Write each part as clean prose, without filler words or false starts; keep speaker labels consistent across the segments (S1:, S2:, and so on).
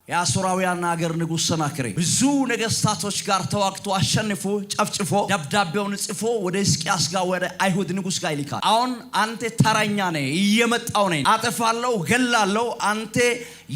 S1: የአሦራውያን አገር ንጉስ ሰናክሬም ብዙ ነገስታቶች ጋር ተዋግቶ አሸንፎ ጨፍጭፎ ደብዳቤውን ጽፎ ወደ ሕዝቅያስ ጋር ወደ አይሁድ ንጉስ ጋር ይልካል። አሁን አንተ ተራኛ ነህ፣ እየመጣው ነኝ፣ አጠፋለሁ፣ ገላለሁ፣ አንተ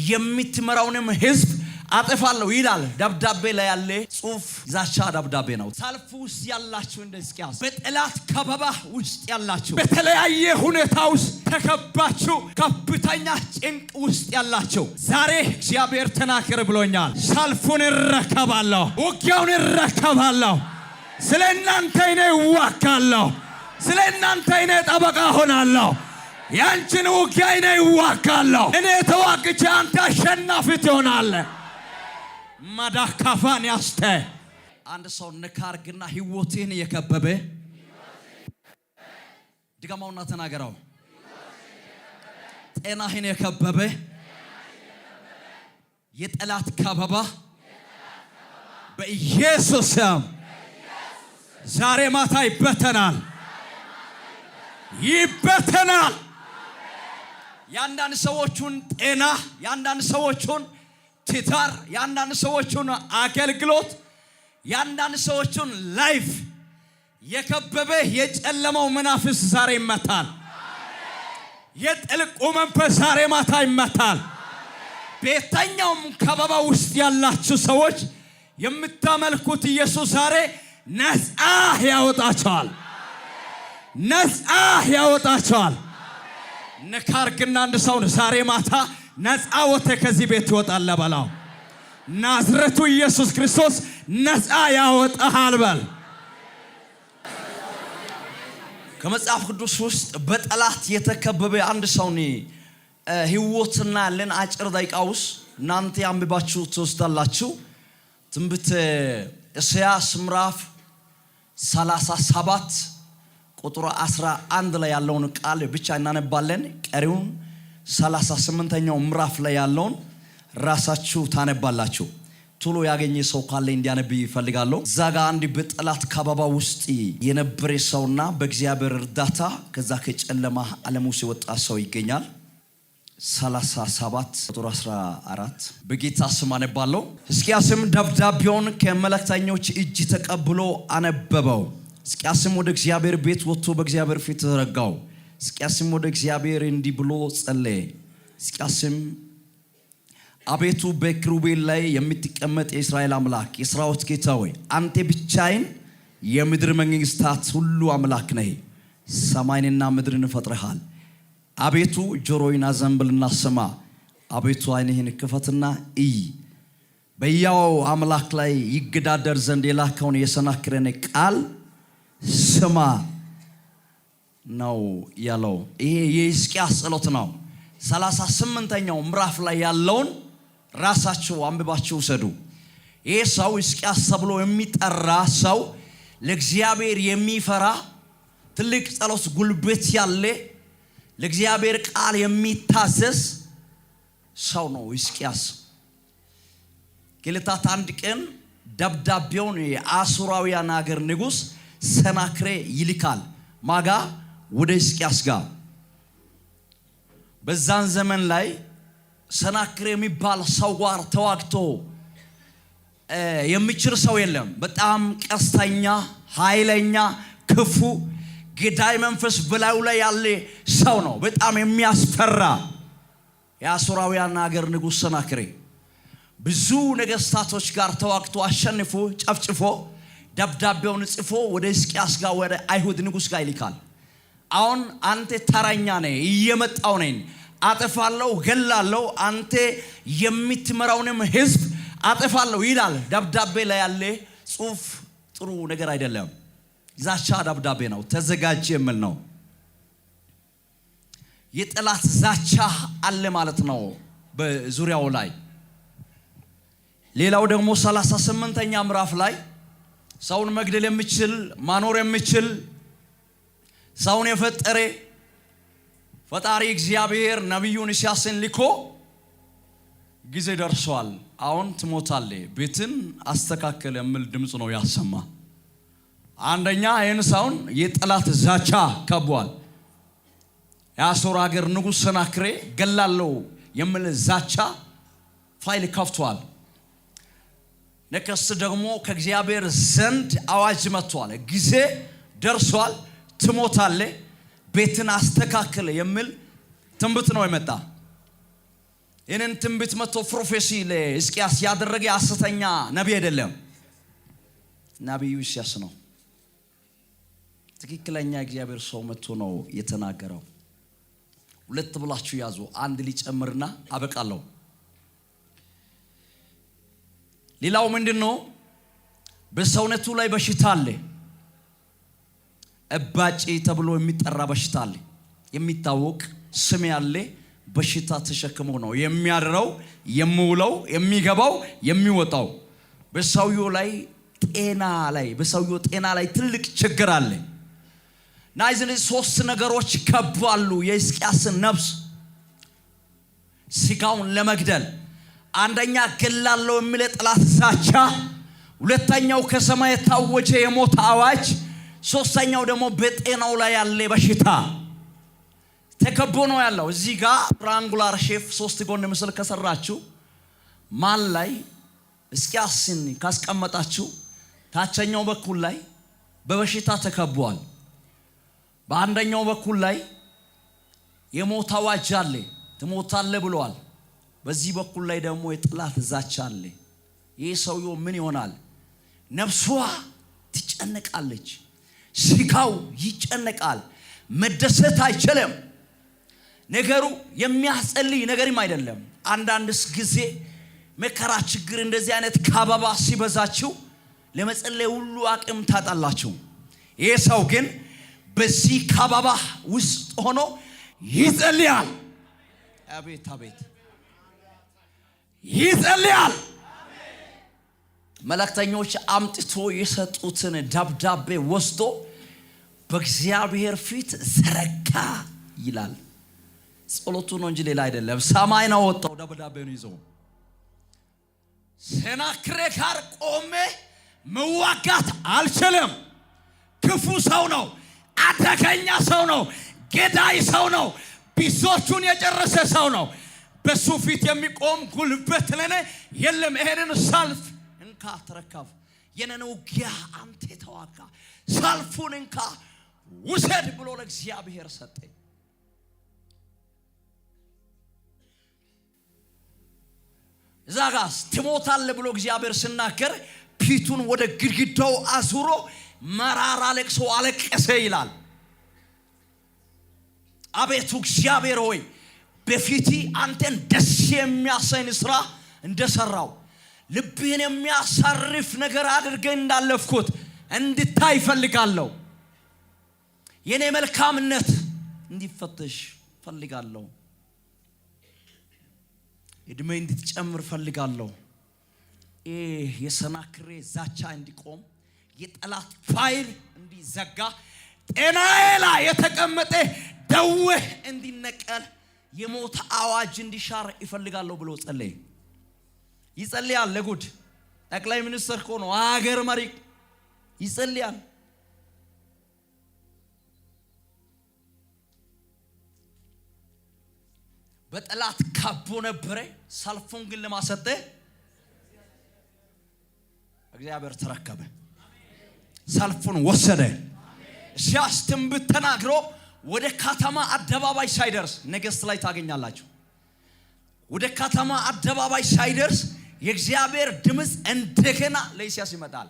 S1: የምትመራውንም ህዝብ አጠፋለሁ ይላል። ደብዳቤ ላይ ያለ ጽሁፍ ዛቻ ደብዳቤ ነው። ሰልፍ ውስጥ ያላችሁ እንደ ሕዝቅያስ በጠላት ከበባ ውስጥ ያላችሁ በተለያየ ሁኔታ ውስጥ ተከባችሁ ከፍተኛ ጭንቅ ውስጥ ያላችሁ ዛሬ እግዚአብሔር ተናገር ብሎኛል። ሰልፉን እረከባለሁ፣ ውጊያውን እረከባለሁ። ስለናንተ እኔ እዋጋለሁ፣ ስለናንተ እኔ ጠበቃ ሆናለሁ። ያንቺን ውጊያ እኔ እዋጋለሁ። እኔ ተዋግቼ አንተ አሸናፊ ትሆናለህ። ማዳካፋን ያስተ አንድ ሰው ነካርግና ህይወትን የከበበ ድጋማውና ተናገረው። ጤናህን የከበበ የጠላት ከበባ በኢየሱስ ስም ዛሬ ማታ ይበተናል፣ ይበተናል። ያንዳንድ ሰዎችን ጤና፣ ያንዳንድ ሰዎችን ትዳር፣ ያንዳንድ ሰዎችን አገልግሎት፣ ያንዳንድ ሰዎችን ላይፍ የከበበ የጨለመው መናፍስ ዛሬ ይመታል። የጥልቁ መንፈስ ዛሬ ማታ ይመታል። በየትኛውም ከበባ ውስጥ ያላችሁ ሰዎች የምታመልኩት ኢየሱስ ዛሬ ነፃ ያወጣቸዋል፣ ነፃ ያወጣቸዋል። ነካርግና አንድ ሰው ዛሬ ማታ ነፃ ወጥተህ ከዚህ ቤት ትወጣለህ በለው። ናዝሬቱ ኢየሱስ ክርስቶስ ነፃ ያወጣሃል በል። ከመጽሐፍ ቅዱስ ውስጥ በጠላት የተከበበ አንድ ሰው ህይወትና ያለን አጭር ደቂቃ ውስጥ እናንተ አንብባችሁ ትወስዳላችሁ። ትንቢተ ኢሳይያስ ምዕራፍ 37 ቁጥር 11 ላይ ያለውን ቃል ብቻ እናነባለን። ቀሪውን 38ኛው ምዕራፍ ላይ ያለውን ራሳችሁ ታነባላችሁ። ቶሎ ያገኘ ሰው ካለ እንዲያነብ ይፈልጋለሁ። እዛ ጋር አንድ በጠላት ከበባ ውስጥ የነበረ ሰውና በእግዚአብሔር እርዳታ ከዛ ከጨለማ ዓለም ውስጥ የወጣ ሰው ይገኛል። 37 ቁጥር 14 በጌታ ስም አነባለሁ። ሕዝቅያስም ደብዳቤውን ከመልእክተኞች እጅ ተቀብሎ አነበበው። ሕዝቅያስም ወደ እግዚአብሔር ቤት ወጥቶ በእግዚአብሔር ፊት ተረጋው። ሕዝቅያስም ወደ እግዚአብሔር እንዲህ ብሎ ጸለየ። ሕዝቅያስም አቤቱ በኪሩቤል ላይ የምትቀመጥ የእስራኤል አምላክ የሠራዊት ጌታ ሆይ አንተ ብቻዬን የምድር መንግስታት ሁሉ አምላክ ነህ። ሰማይንና ምድርን ፈጥረሃል። አቤቱ ጆሮዬን አዘንብልና ስማ፣ አቤቱ ዓይንህን ክፈትና እይ። በሕያው አምላክ ላይ ይገዳደር ዘንድ የላከውን የሰናክሬምን ቃል ስማ ነው ያለው። ይሄ የሕዝቅያስ ጸሎት ነው። 38ኛው ምዕራፍ ላይ ያለውን ራሳችሁ አንብባችሁ ውሰዱ። ይሄ ሰው ሕዝቅያስ ተብሎ የሚጠራ ሰው ለእግዚአብሔር የሚፈራ ትልቅ ጸሎት ጉልበት ያለ ለእግዚአብሔር ቃል የሚታዘዝ ሰው ነው ሕዝቅያስ። ከዕለታት አንድ ቀን ደብዳቤውን የአሦራውያን አገር ንጉስ ሰናክሬም ይልካል። ማጋ ወደ ሕዝቅያስ ጋር። በዛን ዘመን ላይ ሰናክሬም የሚባል ሰው ጋር ተዋግቶ የሚችል ሰው የለም። በጣም ቀስተኛ፣ ኃይለኛ፣ ክፉ፣ ገዳይ መንፈስ በላዩ ላይ ያለ ሰው ነው። በጣም የሚያስፈራ የአሦራውያን አገር ንጉስ ሰናክሬም ብዙ ነገስታቶች ጋር ተዋግቶ አሸንፎ ጨፍጭፎ ደብዳቤውን ጽፎ ወደ ሕዝቅያስ ጋር ወደ አይሁድ ንጉስ ጋር ይልካል። አሁን አንተ ተራኛ ነህ፣ እየመጣው ነኝ፣ አጠፋለሁ፣ ገላለሁ፣ አንተ የምትመራውንም ህዝብ አጠፋለሁ ይላል። ደብዳቤ ላይ ያለ ጽሁፍ ጥሩ ነገር አይደለም። ዛቻ ደብዳቤ ነው፣ ተዘጋጅ የሚል ነው። የጠላት ዛቻ አለ ማለት ነው በዙሪያው ላይ። ሌላው ደግሞ 38ኛ ምዕራፍ ላይ ሰውን መግደል የሚችል ማኖር የሚችል ሰውን የፈጠረ ፈጣሪ እግዚአብሔር ነብዩን ኢሳይያስን ልኮ ጊዜ ደርሷል፣ አሁን ትሞታለህ፣ ቤትን አስተካከል የሚል ድምጽ ነው ያሰማ። አንደኛ ይህን ሰውን የጠላት ዛቻ ከቧል። የአሦር አገር ንጉስ ሰናክሬም ገላለሁ የሚል ዛቻ ፋይል ከፍቷል። ነቀስ ደግሞ ከእግዚአብሔር ዘንድ አዋጅ መጥቷል። ጊዜ ደርሷል፣ ትሞታለህ፣ ቤትን አስተካክል የሚል ትንቢት ነው የመጣ። ይህንን ትንቢት መጥቶ ፕሮፌሲ ለሕዝቅያስ ያደረገ ሐሰተኛ ነቢይ አይደለም፣ ነቢዩ ኢሳይያስ ነው። ትክክለኛ እግዚአብሔር ሰው መጥቶ ነው የተናገረው። ሁለት ብላችሁ ያዙ። አንድ ሊጨምርና አበቃለሁ። ሌላው ምንድነው? በሰውነቱ ላይ በሽታ አለ። እባጭ ተብሎ የሚጠራ በሽታ አለ። የሚታወቅ ስም ያለ በሽታ ተሸክሞ ነው የሚያድረው፣ የሚውለው፣ የሚገባው፣ የሚወጣው። በሰውየው ጤና ላይ ትልቅ ችግር አለ። ናይዝን ሶስት ነገሮች ከቧሉ የሕዝቅያስን ነፍስ ስጋውን ለመግደል። አንደኛ ገላለሁ የሚል ጠላት ዛቻ፣ ሁለተኛው ከሰማይ የታወጀ የሞት አዋጅ፣ ሶስተኛው ደግሞ በጤናው ላይ ያለ በሽታ ተከቦ ነው ያለው። እዚህ ጋር ትራያንጉላር ሼፕ ሶስት ጎን ምስል ከሰራችሁ ማል ላይ ሕዝቅያስን ካስቀመጣችሁ ታችኛው በኩል ላይ በበሽታ ተከቧል። በአንደኛው በኩል ላይ የሞት አዋጅ አለ፣ ትሞታለህ ብለዋል። በዚህ በኩል ላይ ደግሞ የጠላት ዛቻ አለ። ይህ ሰውየው ምን ይሆናል? ነፍሷ ትጨነቃለች፣ ስጋው ይጨነቃል፣ መደሰት አይችልም። ነገሩ የሚያስጸልይ ነገርም አይደለም። አንዳንድስ ጊዜ መከራ፣ ችግር እንደዚህ አይነት ካባባ ሲበዛችሁ ለመጸለይ ሁሉ አቅም ታጣላችሁ። ይህ ሰው ግን በዚህ ካባባ ውስጥ ሆኖ ይጸልያል። አቤት አቤት ይጸልያል። መልእክተኞች አምጥቶ የሰጡትን ደብዳቤ ወስዶ በእግዚአብሔር ፊት ዘረጋ ይላል። ጸሎቱ ነው እንጂ ሌላ አይደለም። ሰማይ ነው ወጣው ደብዳቤውን ይዞ ሰናክሬም ጋር ቆሜ መዋጋት አልችልም። ክፉ ሰው ነው፣ አደገኛ ሰው ነው፣ ገዳይ ሰው ነው፣ ቢሶቹን የጨረሰ ሰው ነው። በሱ ፊት የሚቆም ጉልበት ለኔ የለም። ይሄንን ሰልፍ እንካ ተረከብ፣ የነነው ውጊያ አንተ ተዋጋ፣ ሰልፉን እንካ ውሰድ ብሎ ለእግዚአብሔር ሰጠ። ዛጋስ ትሞታለህ ብሎ እግዚአብሔር ሲናገር ፊቱን ወደ ግድግዳው አዙሮ መራራ ለቅሶ አለቀሰ ይላል። አቤቱ እግዚአብሔር ሆይ በፊቲ አንተን ደስ የሚያሰኝ ስራ እንደሰራው ልብህን የሚያሳርፍ ነገር አድርገህ እንዳለፍኩት እንድታይ ፈልጋለሁ። የኔ መልካምነት እንዲፈተሽ ፈልጋለሁ። እድሜ እንድትጨምር ፈልጋለሁ። የሰናክሬም ዛቻ እንዲቆም፣ የጠላት ፋይል እንዲዘጋ፣ ጤናዬ ላይ የተቀመጠ ደዌ እንዲነቀል፣ የሞት አዋጅ እንዲሻር ይፈልጋለሁ ብሎ ጸለየ። ይጸልያል። ለጉድ ጠቅላይ ሚኒስትር እኮ ነው፣ ሀገር መሪ ይጸልያል። በጠላት ካቦ ነበረ። ሰልፉን ግን ለማሰጠ እግዚአብሔር ተረከበ፣ ሰልፉን ወሰደ። ኢሳይያስ ትንቢት ተናግሮ ወደ ከተማ አደባባይ ሳይደርስ ነገሥት ላይ ታገኛላችሁ። ወደ ከተማ አደባባይ ሳይደርስ የእግዚአብሔር ድምጽ እንደገና ለኢሳይያስ ይመጣል።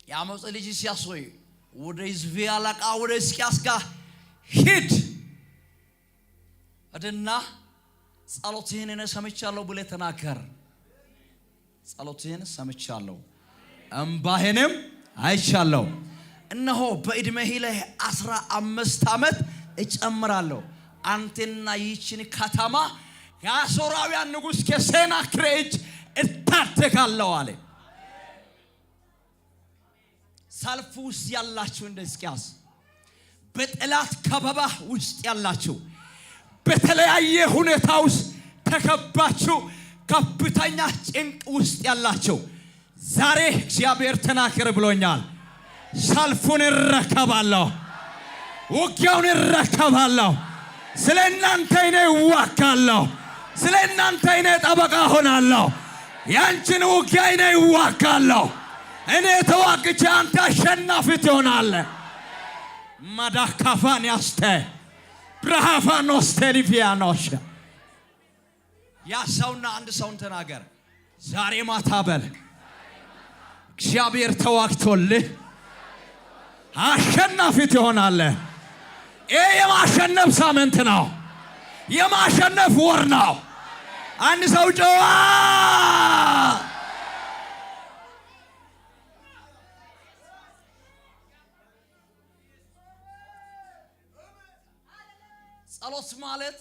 S1: የአሞጽ ልጅ ኢሳይያስ ሆይ ወደ ሕዝቤ አለቃ ወደ ሕዝቅያስ ጋር ሂድ እደና ጸሎትህን ሰምቻለሁ ብለህ ተናገር። ጸሎትህን ሰምቻለሁ፣ እንባህንም አይቻለሁ። እነሆ በእድሜህ ላይ 15 ዓመት እጨምራለሁ፣ አንተና ይህችን ከተማ ከአሦራውያን ንጉሥ ከሰናክሬም እጅ እታደጋለሁ አለ። ሰልፍ ውስጥ ያላችሁ እንደ ሕዝቅያስ፣ በጠላት ከበባ ውስጥ ያላችሁ፣ በተለያየ ሁኔታ ውስጥ ተከባችሁ ከፍተኛ ጭንቅ ውስጥ ያላችሁ ዛሬ እግዚአብሔር ተናገር ብሎኛል። ሰልፉን እረከባለሁ፣ ውጊያውን እረከባለሁ፣ ስለ እናንተ እኔ እዋጋለሁ፣ ስለ እናንተ እኔ ጠበቃ ሆናለሁ። ያንቺን ውጊያ እኔ ይዋጋለሁ። እኔ ተዋግቼ አንተ አሸናፊ ትሆናለህ። ማዳካፋን ያስተ ብራሃፋኖስ ቴሊቪያኖስ ያሰውና አንድ ሰውን ተናገር። ዛሬ ማታ በል እግዚአብሔር ተዋግቶልህ አሸናፊ ትሆናለህ። ይሄ የማሸነፍ ሳምንት ነው። የማሸነፍ ወር ነው። አንድ ሰው ጨዋ ጸሎት ማለት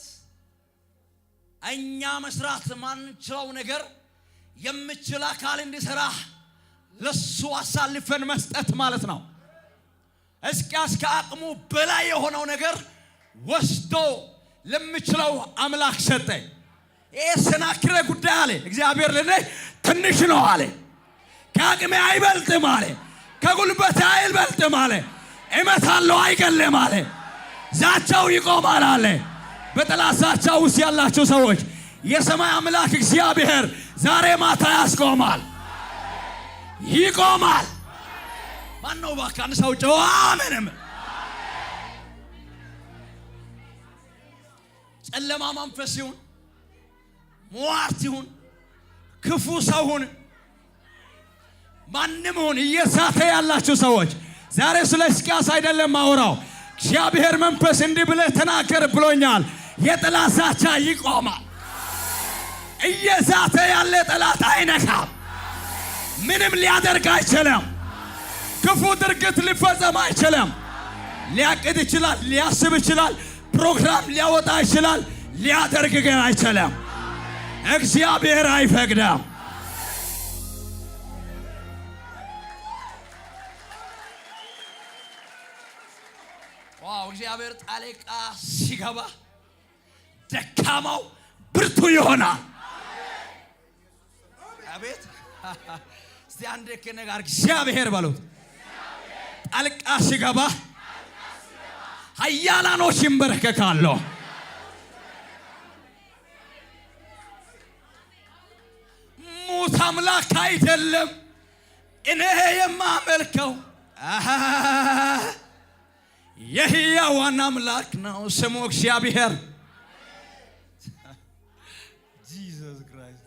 S1: እኛ መስራት ማንችለው ነገር የምችል አካል እንዲሰራ ለሱ አሳልፈን መስጠት ማለት ነው። እስኪያስ ከአቅሙ በላይ የሆነው ነገር ወስዶ ለምችለው አምላክ ሰጠ። ይሄ ሰናክሬ ጉዳይ አለ እግዚአብሔር ለኔ ትንሽ ነው አለ። ከአቅሜ አይበልጥም አለ። ከጉልበቴ አይበልጥም አለ። እመታለሁ አይገለም አለ። ዛቻው ይቆማል አለ። በጠላት ዛቻ ውስጥ ያላችሁ ሰዎች የሰማይ አምላክ እግዚአብሔር ዛሬ ማታ ያስቆማል፣ ይቆማል። ማነው ባካን ሰው ጨዋ አሜንም። ጨለማ መንፈስ ይሁን ሟርት ይሁን ክፉ ሰው ይሁን ማንም ይሁን እየሳተ ያላችሁ ሰዎች ዛሬ ስለ ሕዝቅያስ አይደለም ማውራው። እግዚአብሔር መንፈስ እንዲህ ብለህ ተናገር ብሎኛል። የጠላት ዛቻ ይቆማል። እየዛተ ያለ ጠላት አይነካም። ምንም ሊያደርግ አይችልም። ክፉ ድርጊት ሊፈጸም አይችልም። ሊያቅድ ይችላል፣ ሊያስብ ይችላል፣ ፕሮግራም ሊያወጣ ይችላል፣ ሊያደርግ ግን አይችልም። እግዚአብሔር አይፈቅድም። ዋው! እግዚአብሔር ጣልቃ ሲገባ ደካማው ብርቱ ይሆናል። አቤት! እስቲ አንዴ ከነጋር እግዚአብሔር በሉት። ጣልቃ ሲገባ ኃያላኖች ይንበረከካሉ። ሙት አምላክ አይደለም እኔ የማመልከው የሕያዋን አምላክ ነው ስሙ እግዚአብሔር። ጂሰስ ክራይስት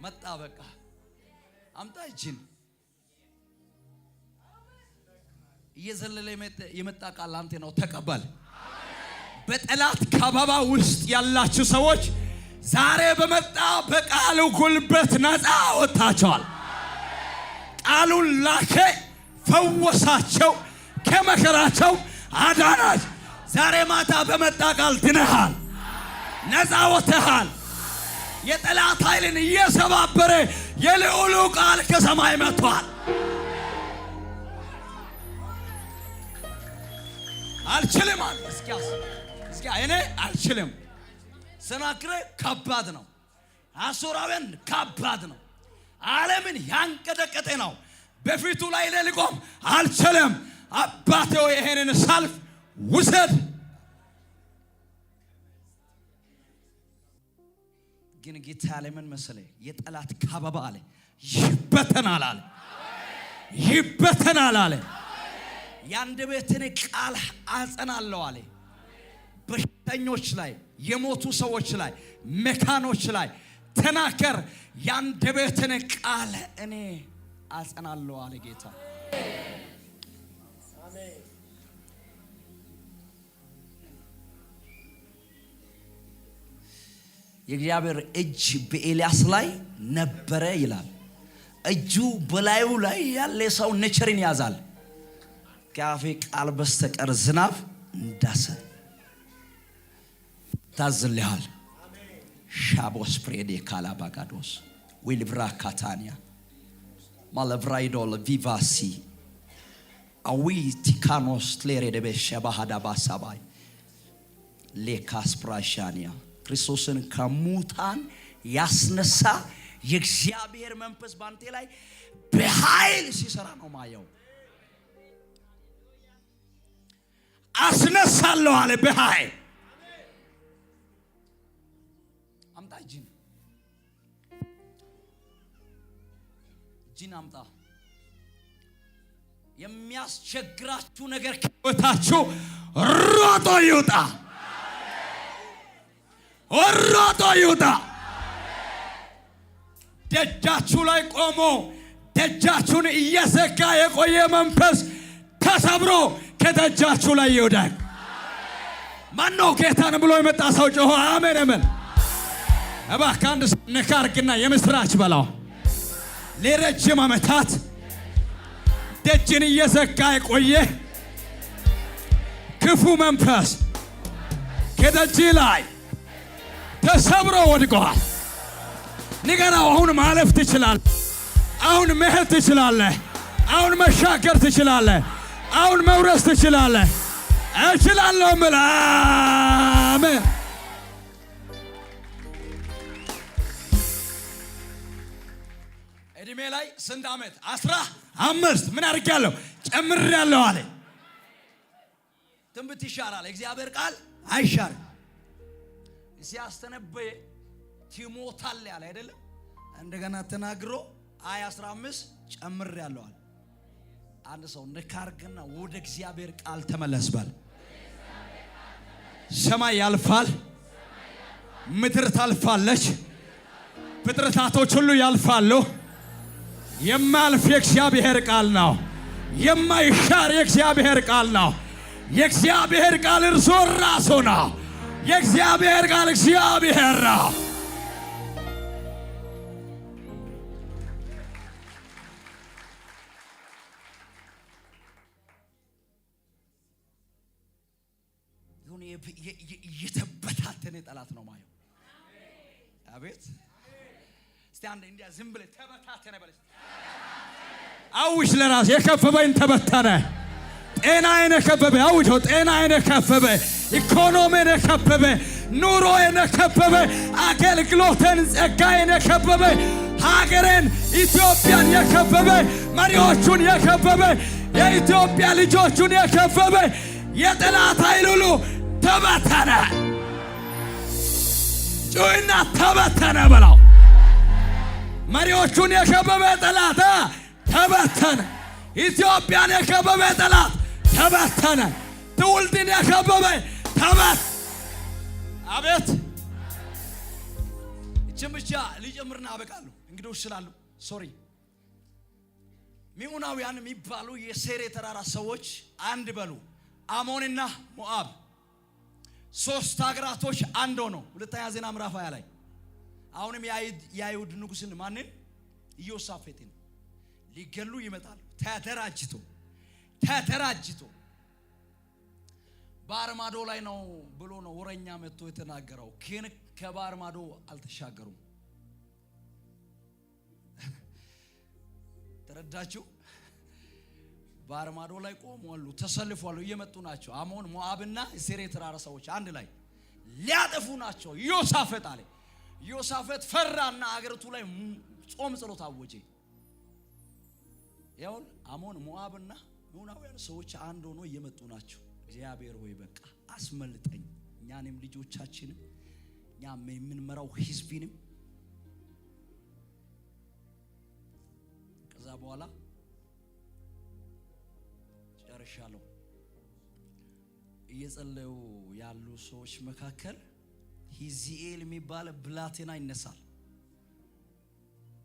S1: መጣ። በቃ አምጣ እጅን። እየዘለለ የመጣ ቃል አንተ ነው ተቀበል። በጠላት ከበባ ውስጥ ያላችሁ ሰዎች ዛሬ በመጣ በቃሉ ጉልበት ነፃ ወጣቸዋል። ቃሉን ላከ፣ ፈወሳቸው፣ ከመከራቸው አዳናች። ዛሬ ማታ በመጣ ቃል ድነሃል፣ ነፃ ወጥተሃል። የጠላት ኃይልን እየሰባበረ የልዑሉ ቃል ከሰማይ መጥቷል። አልችልም አለ ሕዝቅያስ። እኔ አልችልም። ሰናክሬ ከባድ ነው። አሦራውያን ከባድ ነው። ዓለምን ያንቀጠቀጠ ነው። በፊቱ ላይ ልቆም አልችልም። አባቴ ሆይ ይሄንን ሰልፍ ውሰድ። ግን ጌታ ያለ ምን መሰለህ? የጠላት ከበባ አለ ይበተናል አለ፣ ይበተናል አለ። የአንደበቴን ቃል አጸናለሁ አለ። በሽተኞች ላይ፣ የሞቱ ሰዎች ላይ፣ መካኖች ላይ ተናገር። የአንደበቴን ቃል እኔ አጸናለሁ አለ ጌታ። የእግዚአብሔር እጅ በኤልያስ ላይ ነበረ ይላል። እጁ በላዩ ላይ ያለ ሰው ነቸርን ያዛል። ከአፌ ቃል በስተቀር ዝናብ እንዳሰን ታዝልሃል። ሻቦስ ፕሬዴ ካላባጋዶስ ዊልብራ ካታኒያ ማለብራይዶል ቪቫሲ አዊ ቲካኖስ ክሌሬ ደቤ ሸባሃዳ ባሳባይ ሌካስ ፕራሻኒያ ክርስቶስን ከሙታን ያስነሳ የእግዚአብሔር መንፈስ ባንቴ ላይ በኃይል ሲሰራ ነው ማየው። አስነሳለሁ አለ በኃይል። አምጣ እጅን አምጣ። የሚያስቸግራችሁ ነገር ከህይወታችሁ ሮጦ ይውጣ፣ ሮጦ ይውጣ። ደጃችሁ ላይ ቆሞ ደጃችሁን እየዘጋ የቆየ መንፈስ ተሰብሮ ከደጃችሁ ላይ ይውደቅ። ማነው ጌታን ብሎ የመጣ ሰው ጮሆ አሜን አሜን። እባክህ አንድ ነካ አድርግና የምስራች በላው። ለረጅም ዓመታት ደጅን እየዘጋ የቆየ ክፉ መንፈስ ከደጅ ላይ ተሰብሮ ወድቋል። ንገራው፣ አሁን ማለፍ ትችላለህ። አሁን መሄድ ትችላለህ። አሁን መሻገር ትችላለህ። አሁን መውረስ ትችላለህ። እችላለሁ ምላ አሜን። እድሜ ላይ ስንት ዓመት? 15 ምን አድርጌያለሁ? ጨምሬያለሁ አለ። ትንቢት ይሻራል፣ እግዚአብሔር ቃል አይሻርም። ሲያስተነበየ ትሞታለህ ያለ አይደለም። እንደገና ተናግሮ 15 ጨምሬያለሁ አለ። አንድ ሰው ነካርግና ወደ እግዚአብሔር ቃል ተመለስ በል። ሰማይ ያልፋል፣ ምድር ታልፋለች፣ ፍጥረታቶች ሁሉ ያልፋሉ። የማያልፍ የእግዚአብሔር ቃል ነው። የማይሻር የእግዚአብሔር ቃል ነው። የእግዚአብሔር ቃል እርሱ ራሱ ነው። የእግዚአብሔር ቃል እግዚአብሔር ነው። የተበታተነ ጠላት ነው ማየው። አቤት እስቲ አንዴ እንዲያ ዝም ብለህ ተበታተነ በለስ። አውሽ ለራስ የከፈበኝ ተበተነ። ጤናዬን የከበበ አውጆ ጤናዬን የከበበ ኢኮኖሚዬን የከበበ ኑሮዬን የከበበ አገልግሎቴን ጸጋዬን የከበበ ሀገሬን ኢትዮጵያን የከበበ መሪዎቹን የከበበ የኢትዮጵያ ልጆቹን የከበበ የጠላት ኃይል ሁሉ ተበተነ። ጩይና ተበተነ በላው። መሪዎቹን የከበበ ጠላት ተበተነ። ኢትዮጵያን የከበበ ጠላት ተበተነ። ትውልድን የከበበ ተበት። አቤት እቺም ብቻ ሊጨምርና አበቃለሁ። እንግዲህ ስላሉ ሶሪ ሚኡናውያን የሚባሉ የሴሬ ተራራ ሰዎች አንድ በሉ። አሞንና ሞአብ ሶስት ሀገራቶች አንድ ሆነው ሁለተኛ ዜና ምዕራፍ 20 ላይ አሁንም የአይሁድ ንጉስን ማንን? ኢዮሳፍጥን ሊገሉ ይመጣሉ። ተደራጅቶ ባህር ማዶ ላይ ነው ብሎ ነው ወረኛ መጥቶ የተናገረው። ግን ከባህር ማዶ አልተሻገሩም። ተረዳችሁ? ባህር ማዶ ላይ ቆመዋል፣ ተሰልፈዋል፣ እየመጡ ናቸው። አሞን ሞአብና ሴሬ ተራራ ሰዎች አንድ ላይ ሊያጠፉ ናቸው። ኢዮሳፍጥ አለ። ኢዮሳፍጥ ፈራና አገሪቱ ላይ ጾም ጸሎት አወጀ። ያው አሞን ሞአብና ሚኡናውያን ሰዎች አንድ ሆኖ እየመጡ ናቸው። እግዚአብሔር ሆይ በቃ አስመልጠኝ፣ እኛንም ልጆቻችንም እኛም የምንመራው ህዝብንም። ከዛ በኋላ ጨርሻለሁ። እየጸለዩ ያሉ ሰዎች መካከል ሂዝኤል የሚባል ብላቴና ይነሳል።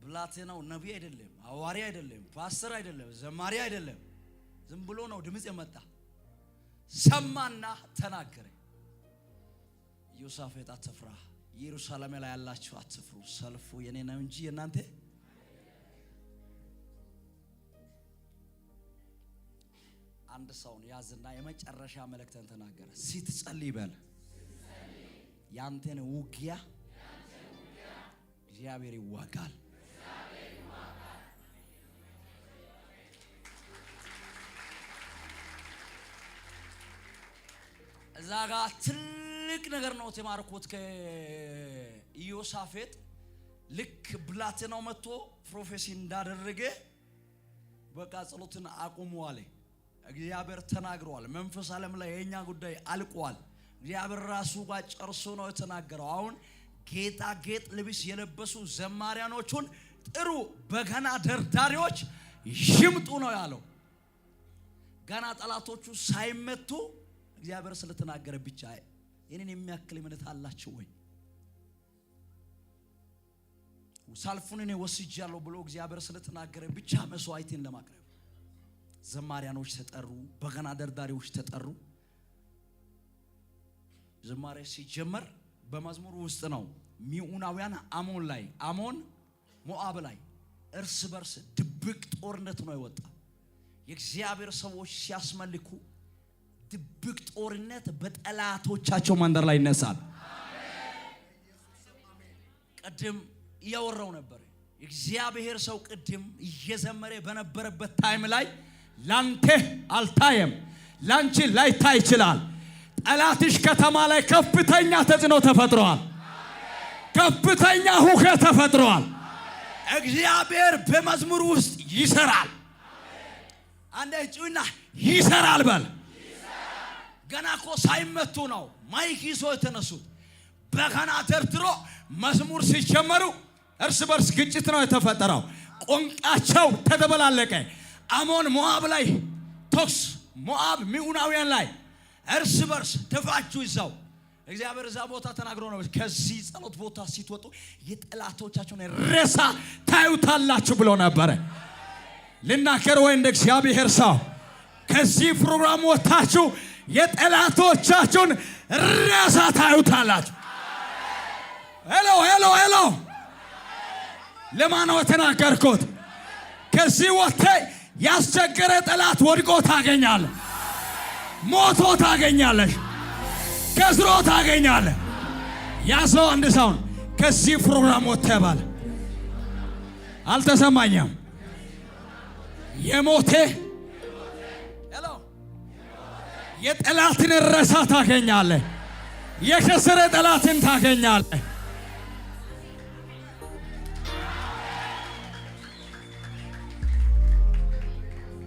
S1: ብላቴናው ነቢይ አይደለም፣ ሐዋርያ አይደለም፣ ፓስተር አይደለም፣ ዘማሪ አይደለም። ዝም ብሎ ነው ድምጽ የመጣ ሰማና ተናገረ። ኢዮሳፍጥ አትፍራ፣ ኢየሩሳሌም ላይ ያላችሁ አትፍሩ፣ ሰልፉ የኔ ነው እንጂ የናንተ። አንድ ሰውን ያዝና የመጨረሻ መልእክትን ተናገረ። ስትጸልይ በል ያንተን ውጊያ እግዚአብሔር ይዋጋል። እዛ ጋር ትልቅ ነገር ነው ተማርኮት ከኢዮሳፍጥ። ልክ ብላቴናው መጥቶ ፕሮፌሲ እንዳደረገ በቃ ጸሎትን አቁሙ አለ። እግዚአብሔር ተናግሯል። መንፈስ ዓለም ላይ የኛ ጉዳይ አልቋል። እግዚአብሔር ራሱ ጋር ጨርሶ ነው የተናገረው። አሁን ጌጣጌጥ ልብስ የለበሱ ዘማሪያኖቹን ጥሩ በገና ደርዳሪዎች ይምጡ ነው ያለው። ገና ጠላቶቹ ሳይመቱ እግዚአብሔር ስለተናገረ ብቻ እኔን የሚያክል እምነት አላችሁ ወይ? ሳልፉን እኔ ወስጃለሁ ብሎ እግዚአብሔር ስለተናገረ ብቻ መስዋዕትን ለማቅረብ ዘማሪያኖች ተጠሩ፣ በገና ደርዳሪዎች ተጠሩ። ዝማሬ ሲጀመር በመዝሙሩ ውስጥ ነው። ሚኡናውያን አሞን ሞዓብ ላይ እርስ በርስ ድብቅ ጦርነት ነው የወጣ። የእግዚአብሔር ሰዎች ሲያስመልኩ ድብቅ ጦርነት በጠላቶቻቸው መንደር ላይ ይነሳል። ቅድም እያወራው ነበር። የእግዚአብሔር ሰው ቅድም እየዘመረ በነበረበት ታይም ላይ ላንተ አልታየም፣ ላንቺ ላይታይ ይችላል። ጠላትሽ ከተማ ላይ ከፍተኛ ተጽዕኖ ተፈጥሯል። ከፍተኛ ሁከት ተፈጥሯል። እግዚአብሔር በመዝሙር ውስጥ ይሰራል። አንዴ ጩና ይሰራል በል። ገና እኮ ሳይመቱ ነው ማይክ ይዞ የተነሱት። በገና ደርድሮ መዝሙር ሲጀመሩ እርስ በርስ ግጭት ነው የተፈጠረው። ቋንቋቸው ተደበላለቀ። አሞን ሞዓብ ላይ ቶክስ፣ ሞዓብ ሚኡናውያን ላይ እርስ በርስ ተፋጩ። ይዛው እግዚአብሔር እዛ ቦታ ተናግሮ ነው ከዚህ ጸሎት ቦታ ሲትወጡ የጠላቶቻችሁን ሬሳ ታዩታላችሁ ብሎ ነበር። ልናገር ወይ እንደ እግዚአብሔር ሰው ከዚህ ፕሮግራም ወጣችሁ የጠላቶቻችሁን ሬሳ ታዩታላችሁ። ሄሎ ለማን ነው ተናገርኩት? ከዚህ ወጥተ ያስቸገረ ጠላት ወድቆ ታገኛለህ፣ ሞቶ ታገኛለህ፣ ከስሮ ታገኛለህ። ያሰው አንድ ሰው ከዚህ ፕሮግራም ወጥተ ባለ አልተሰማኝም። የሞቴ የጠላትን ሬሳ ታገኛለህ፣ የከሰረ ጠላትን ታገኛለህ።